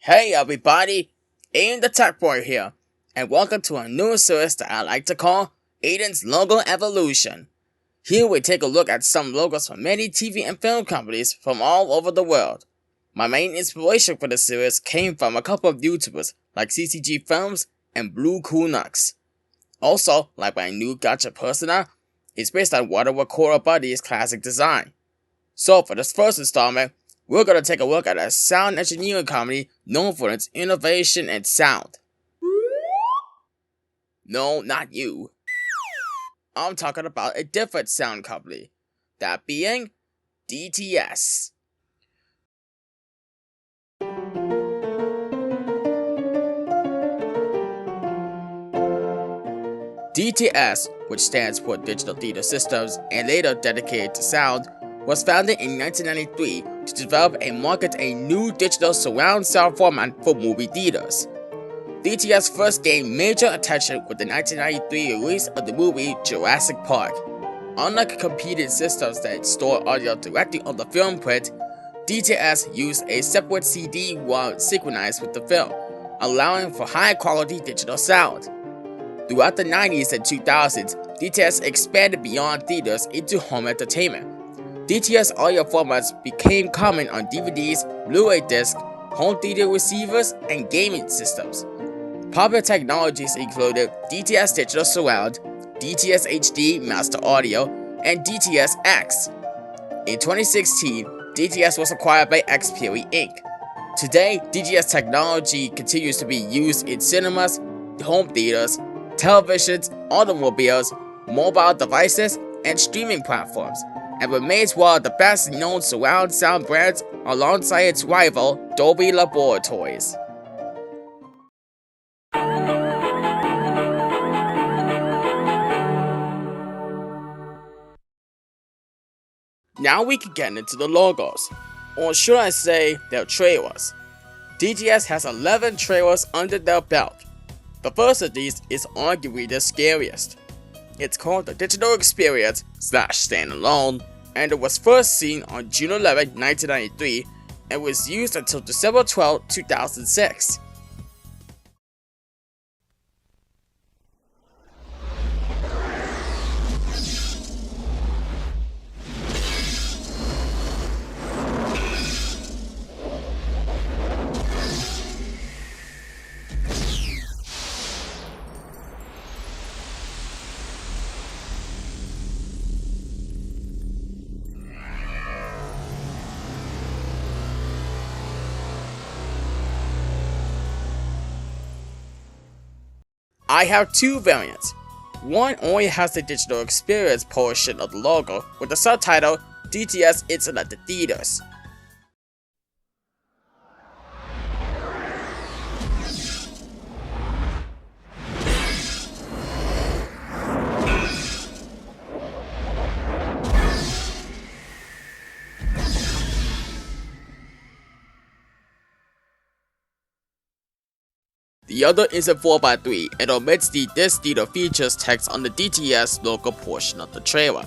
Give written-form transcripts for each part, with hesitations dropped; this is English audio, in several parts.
Hey everybody, Aiden the Tech Boy here, and welcome to a new series that I like to call Aiden's Logo Evolution. Here we take a look at some logos from many TV and film companies from all over the world. My main inspiration for this series came from a couple of YouTubers like CCG Films and Blue Cool Nux. Also, like my new Gacha persona, it's based on Waterworld Core Buddy's classic design. So for this first installment, we're going to take a look at a sound engineering company known for its innovation and sound. No, not you. I'm talking about a different sound company, that being DTS. DTS, which stands for Digital Theater Systems and later dedicated to sound, was founded in 1993 to develop and market a new digital surround sound format for movie theaters. DTS first gained major attention with the 1993 release of the movie Jurassic Park. Unlike competing systems that store audio directly on the film print, DTS used a separate CD while synchronized with the film, allowing for high-quality digital sound. Throughout the 90s and 2000s, DTS expanded beyond theaters into home entertainment. DTS audio formats became common on DVDs, Blu-ray discs, home theater receivers, and gaming systems. Popular technologies included DTS Digital Surround, DTS HD Master Audio, and DTS X. In 2016, DTS was acquired by Xperi Inc. Today, DTS technology continues to be used in cinemas, home theaters, televisions, automobiles, mobile devices, and streaming platforms, and remains one of the best known surround sound brands alongside its rival, Dolby Laboratories. Now we can get into the logos, or should I say their trailers. DTS has 11 trailers under their belt. The first of these is arguably the scariest. It's called the Digital Experience / Standalone, and it was first seen on June 11, 1993 and was used until December 12, 2006. I have two variants. One only has the digital experience portion of the logo with the subtitle DTS Internet to Theaters. The other is a 4x3 and omits the This Theater Features text on the DTS logo portion of the trailer.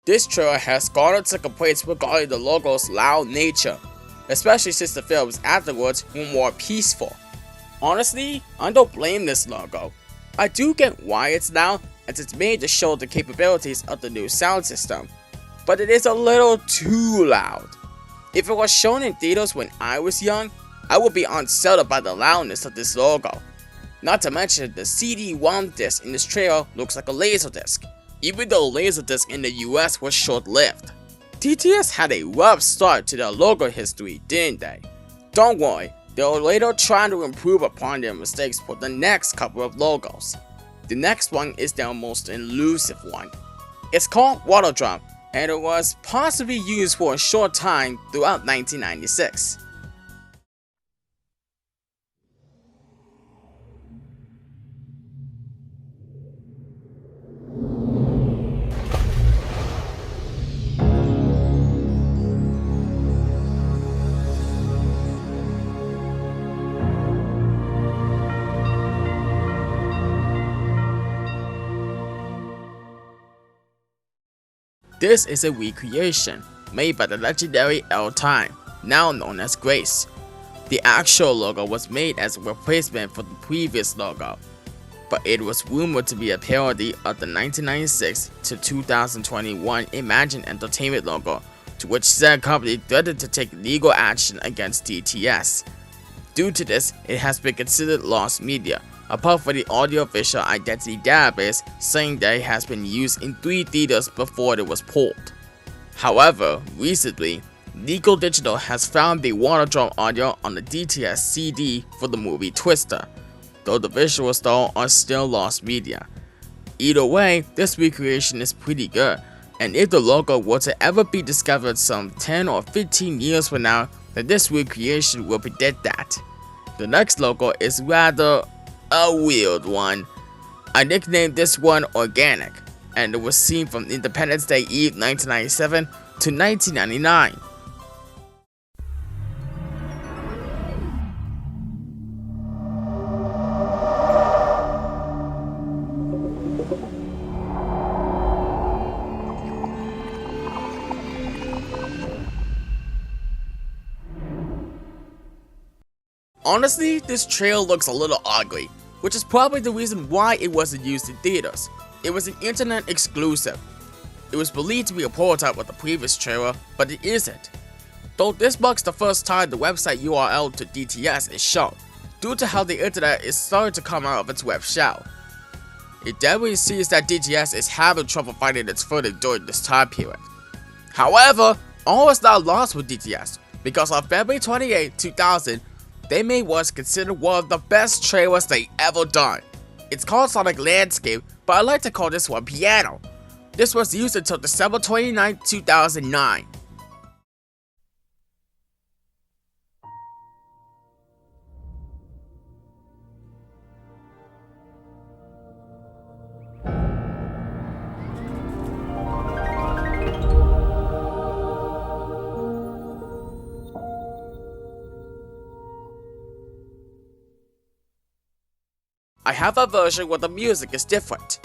This trailer has garnered some complaints regarding the logo's loud nature, especially since the films afterwards were more peaceful. Honestly, I don't blame this logo. I do get why it's loud, as it's made to show the capabilities of the new sound system, but it is a little too loud. If it was shown in theaters when I was young, I would be unsettled by the loudness of this logo. Not to mention, the CD-ROM disc in this trailer looks like a laserdisc, even though laserdisc in the US was short-lived. DTS had a rough start to their logo history, didn't they? Don't worry, they'll later try to improve upon their mistakes for the next couple of logos. The next one is their most elusive one. It's called Water Drum, and it was possibly used for a short time throughout 1996. This is a recreation made by the legendary L-Time, now known as Grace. The actual logo was made as a replacement for the previous logo, but it was rumored to be a parody of the 1996 to 2021 Imagine Entertainment logo, to which said company threatened to take legal action against DTS. Due to this, it has been considered lost media, apart from the audiovisual identity database saying that it has been used in 3 theaters before it was pulled. However, recently, Legal Digital has found the water drum audio on the DTS CD for the movie Twister, though the visuals though are still lost media. Either way, this recreation is pretty good, and if the logo were to ever be discovered some 10 or 15 years from now, then this recreation will predict that. The next logo is rather a weird one. I nicknamed this one Organic, and it was seen from Independence Day Eve 1997 to 1999. Honestly, this trailer looks a little ugly, which is probably the reason why it wasn't used in theaters. It was an internet exclusive. It was believed to be a prototype of the previous trailer, but it isn't. Though this marks the first time the website URL to DTS is shown, due to how the internet is starting to come out of its web shell. It definitely seems that DTS is having trouble finding its footing during this time period. However, all is not lost with DTS, because on February 28, 2000, they made what's considered one of the best trailers they ever done. It's called Sonic Landscape, but I like to call this one Piano. This was used until December 29, 2009. I have a version where the music is different.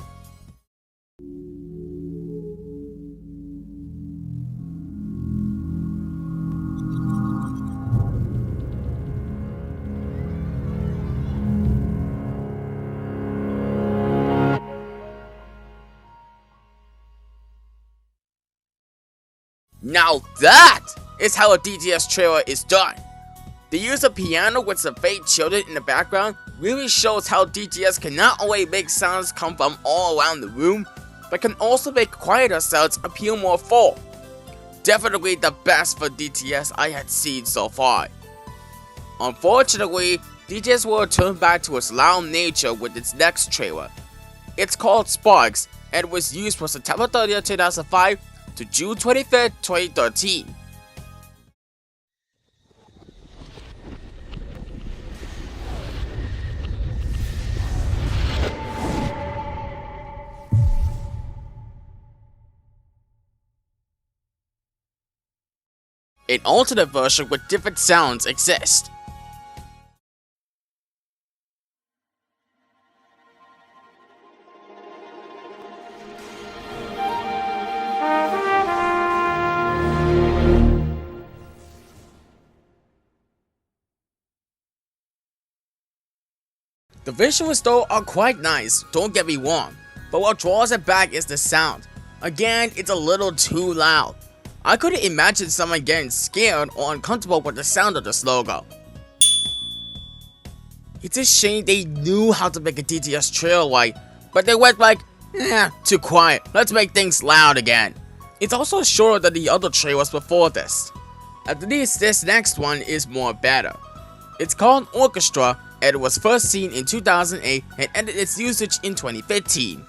Now that is how a DTS trailer is done. The use of piano with some fake children in the background really shows how DTS can not only make sounds come from all around the room, but can also make quieter sounds appear more full. Definitely the best for DTS I had seen so far. Unfortunately, DTS will return back to its loud nature with its next trailer. It's called Sparks, and was used from September 30th, 2005 to June 25th, 2013. An alternate version with different sounds exists. The visuals though are quite nice, don't get me wrong, but what draws it back is the sound. Again, it's a little too loud. I couldn't imagine someone getting scared or uncomfortable with the sound of this logo. It's a shame they knew how to make a DTS trailer right, but they went like, too quiet, let's make things loud again. It's also shorter than the other trailers before this. At least this next one is more better. It's called Orchestra, and it was first seen in 2008 and ended its usage in 2015.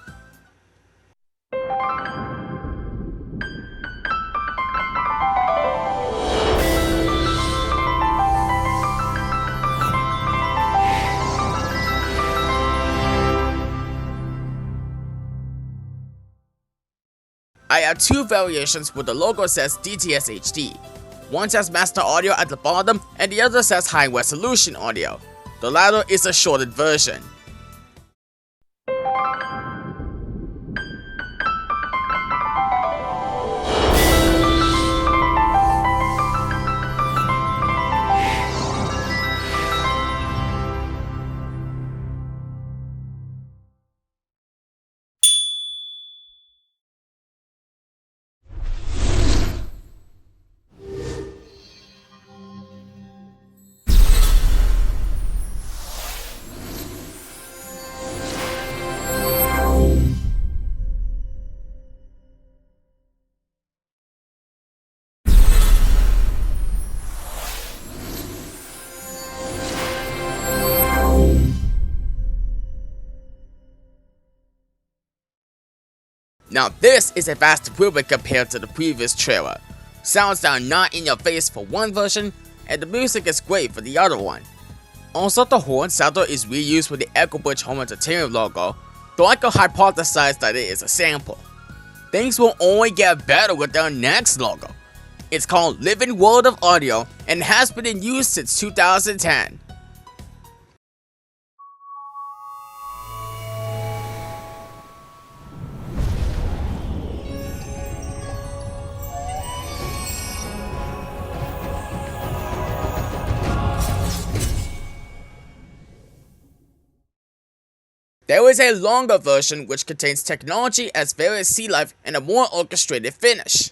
I have two variations where the logo says DTS HD. One says Master Audio at the bottom and the other says High Resolution Audio. The latter is a shortened version. Now this is a vast improvement compared to the previous trailer. Sounds that are not in your face for one version, and the music is great for the other one. Also, the horn soundtrack is reused with the Echo Bridge Home Entertainment logo, though I could hypothesize that it is a sample. Things will only get better with their next logo. It's called Living World of Audio and has been in use since 2010. There is a longer version which contains technology as various sea life and a more orchestrated finish.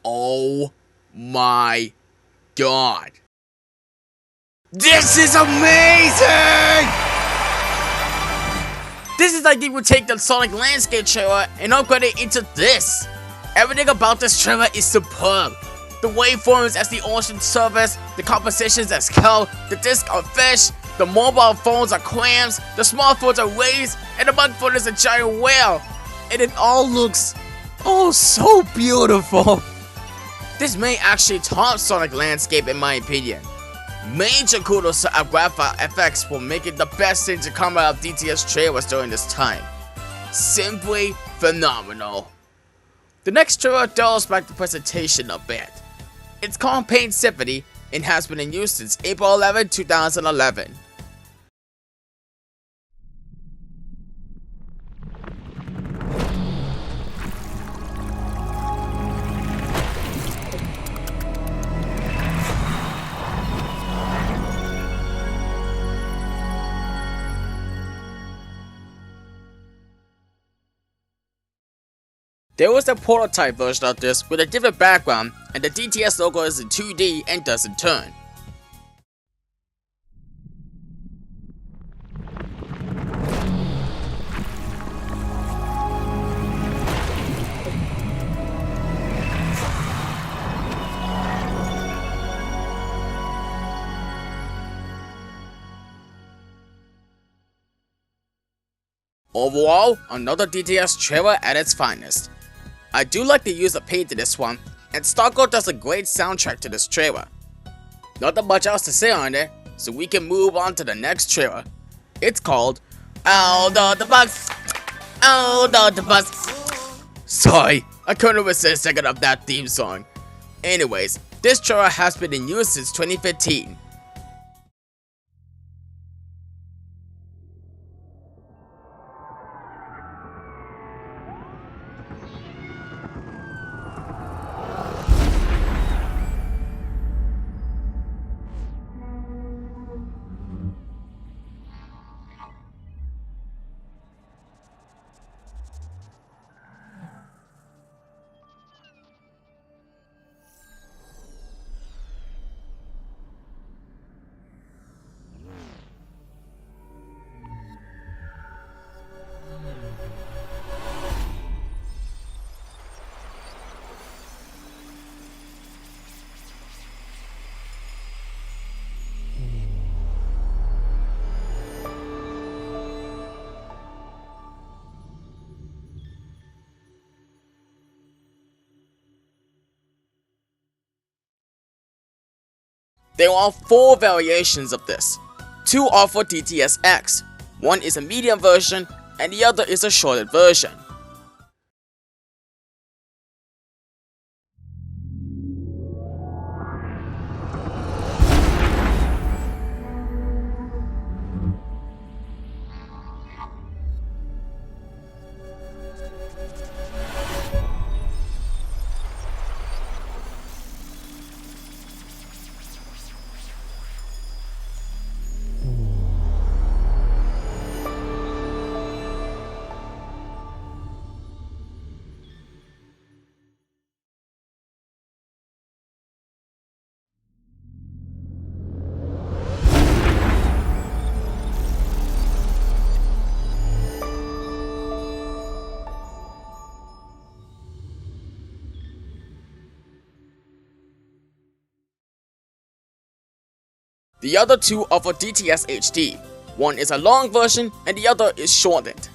Oh my god. This is amazing! This is like they would take the Sonic Landscape trailer and upgrade it into this. Everything about this trailer is superb. The waveforms as the ocean surface, the compositions as kelp, the disc are fish, the mobile phones are clams, the smartphones are rays, and the microphone is a giant whale. And it all looks, oh, so beautiful. This may actually top Sonic Landscape in my opinion. Major kudos to Agrafa FX for making the best thing to come out of DTS trailers during this time. Simply phenomenal. The next trailer delves back the presentation a bit. It's called Pain Symphony and has been in use since April 11, 2011. There was a prototype version of this with a different background, and the DTS logo is in 2D and doesn't turn. Overall, another DTS trailer at its finest. I do like the use of paint in this one, and Starco does a great soundtrack to this trailer. Not that much else to say on it, so we can move on to the next trailer. It's called Out of the Box, Out of the Box. Sorry, I couldn't resist a second of that theme song. Anyways, this trailer has been in use since 2015. There are 4 variations of this. 2 are for DTS X, one is a medium version and the other is a shorted version. The other 2 are for DTS HD, one is a long version and the other is shortened.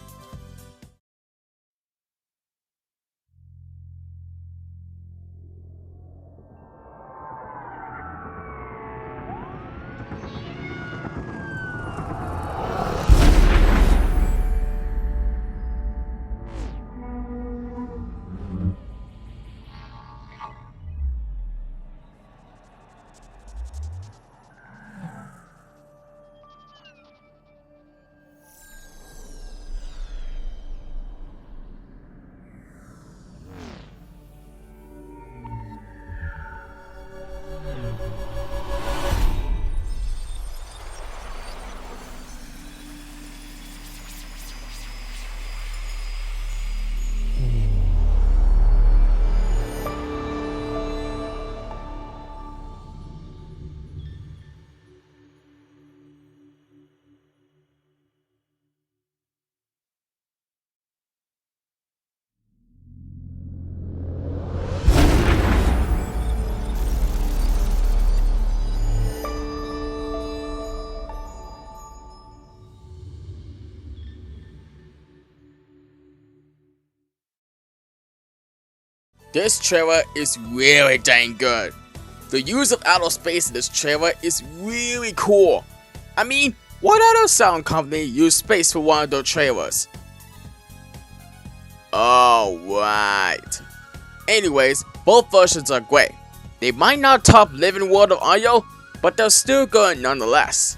This trailer is really dang good. The use of outer space in this trailer is really cool. I mean, what other sound company used space for one of their trailers? Oh, right. Anyways, both versions are great. They might not top Living World of Audio, but they're still good nonetheless.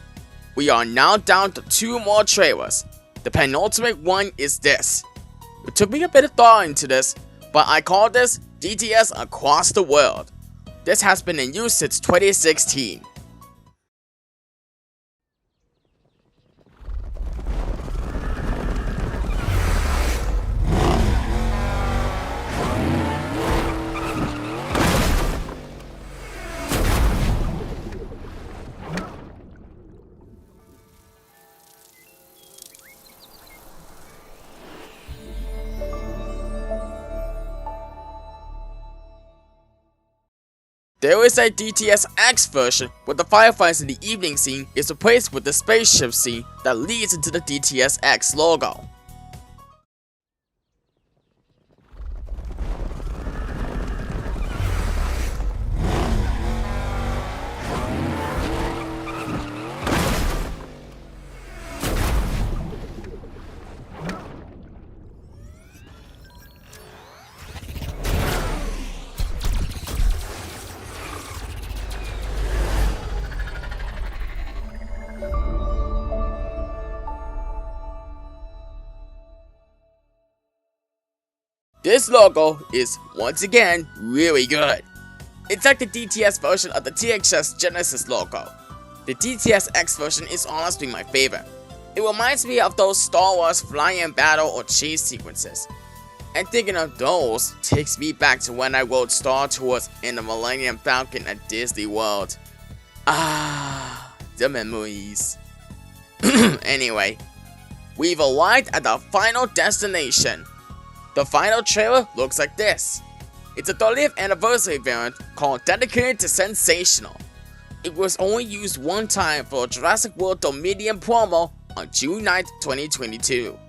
We are now down to 2 more trailers. The penultimate one is this. It took me a bit of thought into this, but I call this DTS Across the World. This has been in use since 2016. There is a DTS X version where the fireflies in the evening scene is replaced with the spaceship scene that leads into the DTS X logo. This logo is, once again, really good. It's like the DTS version of the THS Genesis logo. The DTS X version is honestly my favorite. It reminds me of those Star Wars flying in battle or chase sequences. And thinking of those takes me back to when I rode Star Tours in the Millennium Falcon at Disney World. Ah, the memories. Anyway, we've arrived at the final destination. The final trailer looks like this. It's a 30th anniversary variant called Dedicated to Sensational. It was only used one time for a Jurassic World Dominion promo on June 9th, 2022.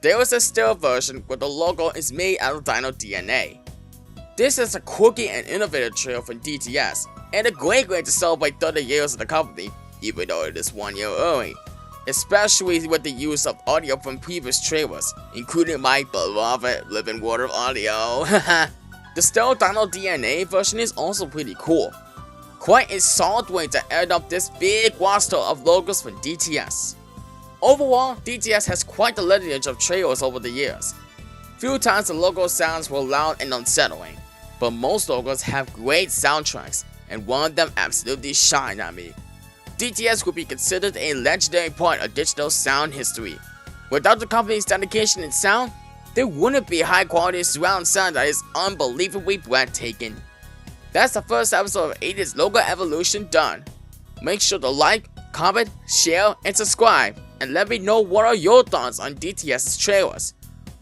there is a still version where the logo is made out of dino DNA. This is a quirky and innovative trailer from DTS, and a great way to celebrate 30 years of the company, even though it is 1 year early. Especially with the use of audio from previous trailers, including my beloved Living Water audio. The still dino DNA version is also pretty cool. Quite a solid way to end up this big roster of logos from DTS. Overall, DTS has quite the lineage of trailers over the years. Few times the logo sounds were loud and unsettling, but most logos have great soundtracks, and one of them absolutely shine on me. DTS would be considered a legendary part of digital sound history. Without the company's dedication in sound, there wouldn't be high quality surround sound that is unbelievably breathtaking. That's the first episode of Aiden's logo evolution done. Make sure to like, comment, share, and subscribe, and let me know what are your thoughts on DTS's trailers.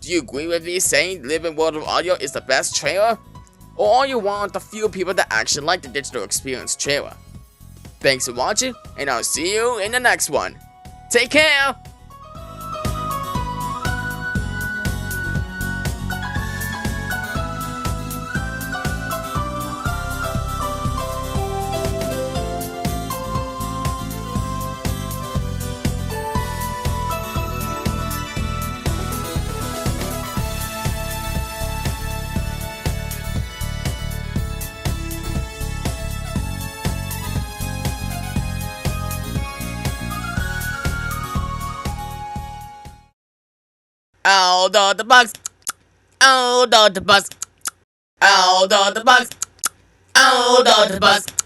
Do you agree with me saying Living World of Audio is the best trailer? Or are you one of the few people that actually like the digital experience trailer? Thanks for watching, and I'll see you in the next one. Take care! Out of the box, out of the box, out of the box, out of the box.